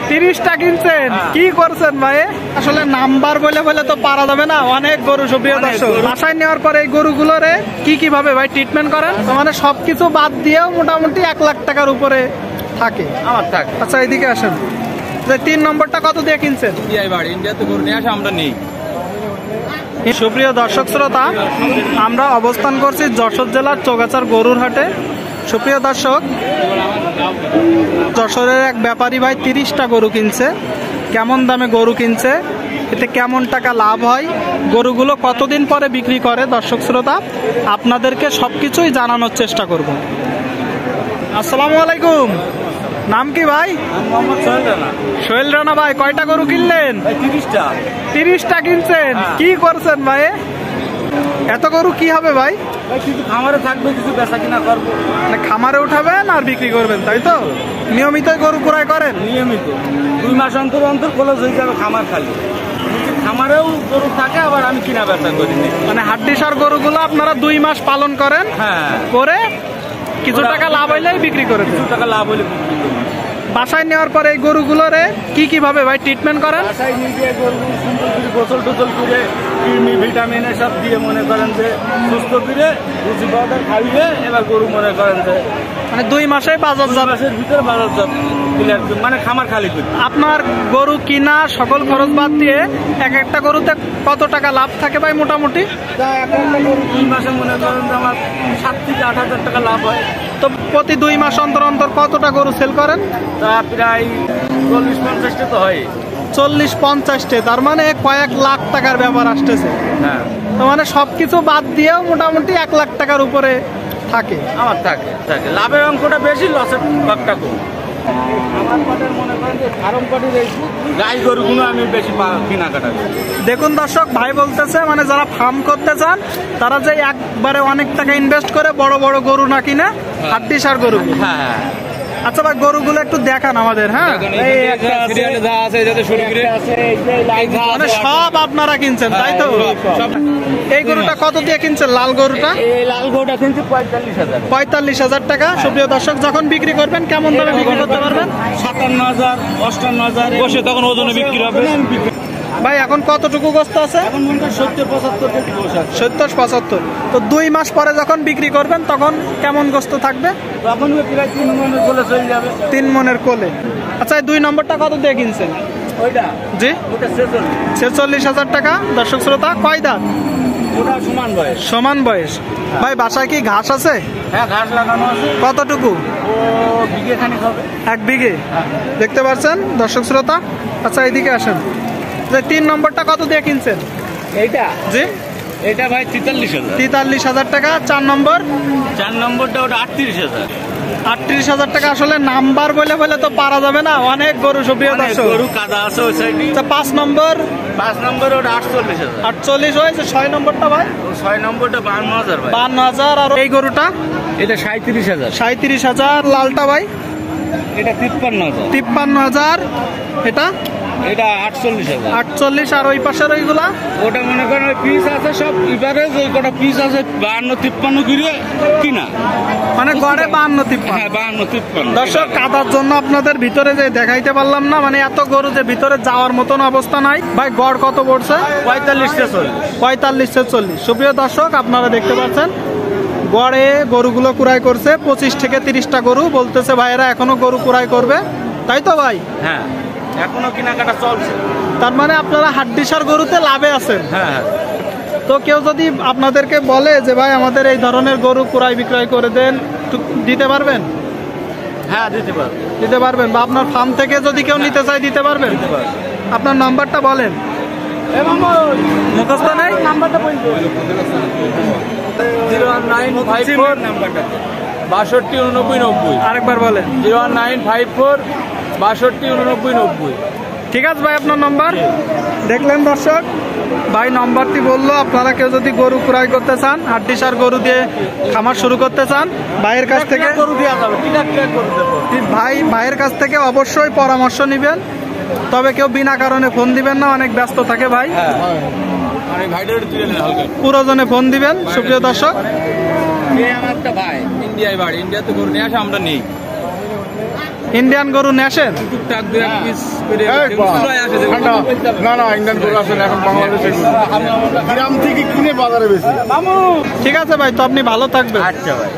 30টা কিনছেন, কি করছেন ভাই? আসলে নাম্বার বলে বলে তো পারা যাবে না, অনেক গরু। সুপ্রিয় দর্শক, বাসায় নেওয়ার পরে এই গরুগুলোরে কি ভাবে ভাই ট্রিটমেন্ট করেন? মানে সবকিছু বাদ দিয়েও মোটামুটি 1 লাখ টাকার উপরে থাকে আমার থাকে। আচ্ছা এদিকে আসেন, 3 নম্বরটা কত দিয়ে কিনছেন? ইন্ডিয়াতে গরু নিয়ে আসে আমরা নেই। সুপ্রিয় দর্শক শ্রোতা, আমরা অবস্থান করছি যশোর জেলার চৌগাছার গরুর হাটে। সুপ্রিয় দর্শক, যশোরের এক ব্যাপারী ভাই 30টা গরু কিনছে। কেমন দামে গরু কিনছে, এতে কেমন টাকা লাভ হয়, গরুগুলো কতদিন পরে বিক্রি করে, দর্শক শ্রোতা আপনাদেরকে সবকিছুই জানানোর চেষ্টা করব। আসসালামু আলাইকুম, নাম কি ভাই? সোহেল রানা ভাই, কয়টা গরু কিনলেন? 30টা কিনছেন, কি করছেন ভাই? এত গরু কি হবে ভাই? কিছু খামারে থাকবে, কিছু বেচা কিনা করবো। মানে খামারে উঠাবেন আর বিক্রি করবেন, তাই তো? নিয়মিত গরু ক্রয় করেন? নিয়মিত 2 মাস অন্তর অন্তর খোলা হয়ে যাবে খামার খালি। খামারেও গরু থাকে, আবার আমি কিনা বেচা করি। মানে হাড্ডিসার গরুগুলো আপনারা 2 মাস পালন করেন, হ্যাঁ, করে কিছু টাকা লাভ হইলেই বিক্রি করেন। কিছু টাকা লাভ হইলে বিক্রি করি। বাসায় নেওয়ার পরে এই গরুগুলোরে কি ভাবে ভাই ট্রিটমেন্ট করেন? বাসায় নিয়ে গরুগুলো সুন্দর করে গোসল টোসল করে কৃমি ভিটামিন সব দিয়ে মনে করেন যে সুস্থ করে রুচি পাউডার খাইয়ে এবার গরু মনে করেন যে মানে 2 মাসে বাজার যাবে, মাসের ভিতরে বাজার যাবে, মানে খামার খালি করি। আপনার গরু কিনা সকল খরচ বাদ দিয়ে একটা গরুতে কত টাকা লাভ থাকে ভাই মোটামুটি? একটা গরু 2 মাসে মনে করেন যে আমার 7 থেকে 8 হাজার টাকা লাভ হয়। তো প্রতি 2 মাস অন্তর অন্তর কতটা গরু সেল করেন? তা প্রায় 40-50টা তো হয়। 40-50টা, তার মানে কয়েক লাখ টাকার ব্যাপার আসতেছে। হ্যাঁ, তো মানে সবকিছু বাদ দিয়েও মোটামুটি 1 লাখ টাকার উপরে থাকে আমার থাকে। লাভের অঙ্কটা বেশি, লসের ভাগটা কম। আমার পাটের মনে করেন যে ফার্ম পাটির এই গাই গরুগুলো আমি বেশি কেনাকাটা করি। দেখুন দর্শক, ভাই বলতেছে মানে যারা ফার্ম করতে চান তারা যে একবারে অনেক টাকা ইনভেস্ট করে বড় বড় গরু না কিনা, হাড্ডিসার গরু। হ্যাঁ, আচ্ছা ভাই, গরুগুলো একটু দেখান আমাদের। হ্যাঁ, মানে সব আপনারা কিনছেন, তাই তো? এই গরুটা কত দিয়ে কিনছেন? লাল গরুটা? লাল গরুটা কিনছে 45,000 টাকা। সুপ্রিয় দর্শক, যখন বিক্রি করবেন কেমন দামে বিক্রি করতে পারবেন? 57,000, 58,000 বসে তখন ওজনে বিক্রি হবে। ভাই এখন কতটুকু গোস্ত আছে? এখন 70-75। তো 2 মাস পরে যখন বিক্রি করবেন তখন কেমন গোস্ত থাকবে? তখন প্রায় 3 মনের কোলে চলে যাবে। 3 মনের কোলে। আচ্ছা, 2 নম্বরটা কত দিয়ে কিনছেন? ওইটা জি, ওটা 46,000 টাকা। দর্শক শ্রোতা, কয় দাঁত? ওটা সমান বয়স। সমান বয়স। ভাই বাসায় কি ঘাস আছে? হ্যাঁ, ঘাস লাগানো আছে। কতটুকু? ও বিঘে খানিক হবে। 1 বিঘে। দেখতে পাচ্ছেন দর্শক শ্রোতা। আচ্ছা এদিকে আসেন, 3 নম্বরটা কত দিয়ে কিনছেন? এইটা? জি, এটা ভাই 43,000 টাকা। 4 নম্বর? 4 নম্বরটা ওটা 38,000। 38,000 টাকা। আসলে নাম্বার বলে বলে তো পারা যাবে না, অনেক গরু। সুপ্রিয় দর্শক, গরু কাদা আছে ওই সাইডে। 5 নম্বর? 5 নম্বর ওটা 48,000। 48 হয়েছে। 6 নম্বরটা ভাই? 6 নম্বরটা 52,000 ভাই। 52,000। আর এই গরুটা? এটা 37,000। 37,000। লালটা ভাই? এটা 53,000। 53,000। এটা? এটা 48,000। 48। আর ওই পাশের ওইগুলা? ওটা মনে করেন ওই পিস আছে সব ইভারেজ, ওই কটা পিস আছে 52-53 করে কিনা, মানে গড়ে 52-53। হ্যাঁ, 52-53। দর্শক, কাদার জন্য আপনাদের ভিতরে যে দেখাইতে পারলাম না, মানে এত গরু যে ভিতরে যাওয়ার মতন অবস্থা নাই। ভাই গড় কত পড়ছে? 45-40। সুপ্রিয় দর্শক, আপনারা দেখতে পাচ্ছেন গড়ে গরুগুলো কুড়াই করছে 25 থেকে 30টা গরু। বলতেছে ভাইয়েরা এখনো গরু কুড়াই করবে, তাই তো ভাই? হ্যাঁ, এখনো কেনাকাটা চলছে। তার মানে আপনারা হাড্ডিসার গরুতে লাভে আছেন। হ্যাঁ। তো কেউ যদি আপনাদেরকে বলে যে ভাই আমাদের এই ধরনের গরু ক্রয় বিক্রয় করে দেন, দিতে পারবেন? হ্যাঁ, দিতে পারবেন। বা আপনার ফার্ম থেকে যদি কেউ নিতে চায় দিতে পারবেন? আপনার নাম্বারটা বলেন। মুখস্থ নাই? নাম্বারটা বলবো। 01954 নাম্বারটা 628990। আরেকবার বলেন। 01954 628990। ঠিক আছে ভাই, আপনার নাম্বার দেখলেন দর্শক, ভাই নাম্বারটি বললো। আপনারা কেউ যদি গরু ক্রয় করতে চান, হাড্ডিসার গরু দিয়ে খামার শুরু করতে চান, ভাইয়ের কাছ থেকে ভাইয়ের কাছ থেকে অবশ্যই পরামর্শ নেবেন। তবে কেউ বিনা কারণে ফোন দিবেন না, অনেক ব্যস্ত থাকে ভাই। পুরোজনে ফোন দিবেন। সুপ্রিয় দর্শক, আমার একটা ভাই ইন্ডিয়ায় বাড়ি, ইন্ডিয়াতে গরু নিয়ে আসে আমরা নেই। ইন্ডিয়ান গরু নেছেন? না না, ইন্ডিয়ান গরু আছে না এখন বাংলাদেশে, গ্রাম থেকে কিনে বাজারে বেশি। ঠিক আছে ভাই, তো আপনি ভালো থাকবেন। আচ্ছা ভাই।